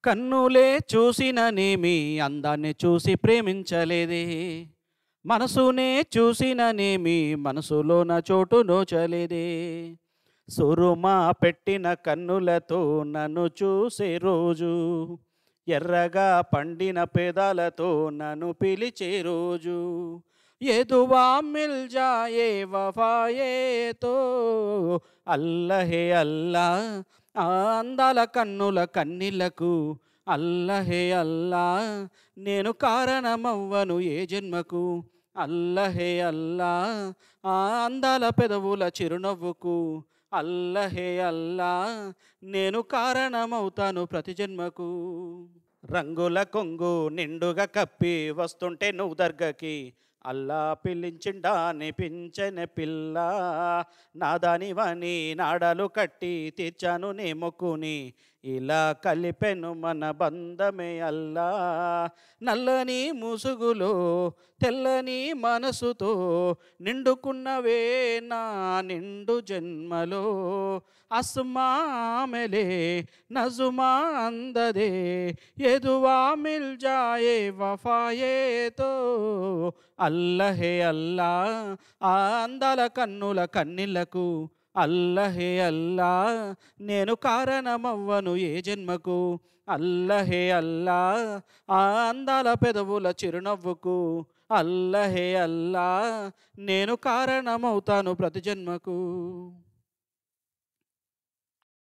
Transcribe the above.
కన్నులే చూసిననేమి అందాన్ని చూసి ప్రేమించలేదే. మనసునే చూసిననేమి మనసులోన చోటు నోచలేదే. సురుమా పెట్టిన కన్నులతో నన్ను చూసే రోజు, ఎర్రగా పండిన పెదాలతో నన్ను పిలిచే రోజు, ఎదువా మిల్ జాయే వఫాయే తో అల్లహే అల్లా. ఆ అందాల కన్నుల కన్నీళ్లకు అల్లహే అల్లా. నేను కారణమవ్వను ఏ జన్మకు అల్లహే అల్లా. ఆ అందాల పెదవుల చిరునవ్వుకు అల్లహే అల్లా. నేను కారణమవుతాను ప్రతి జన్మకు. రంగుల కొంగు నిండుగా కప్పి వస్తుంటే నువ్వు దర్గకి, అల్లా పిలిచిండా అనిపించని పిల్ల. నాదానివని నాడాలు కట్టి తీర్చాను నీ మొక్కుని, ఇలా కలిపెను మన బంధమే అల్లా. నల్లని ముసుగులో తెల్లని మనసుతో నిండుకున్నవే నా నిండు జన్మలో. అస్మామెలే నజుమా అందదే, ఎదువా మిల్ జాయే వఫాయేతో అల్లహే అల్లా. ఆ అందాల కన్నుల కన్నీళ్లకు అల్లహే అల్లా. నేను కారణమవ్వను ఏ జన్మకు అల్లహే అల్లా. ఆ అందాల పెదవుల చిరునవ్వుకు అల్లహే అల్లా. నేను కారణమవుతాను ప్రతి జన్మకు.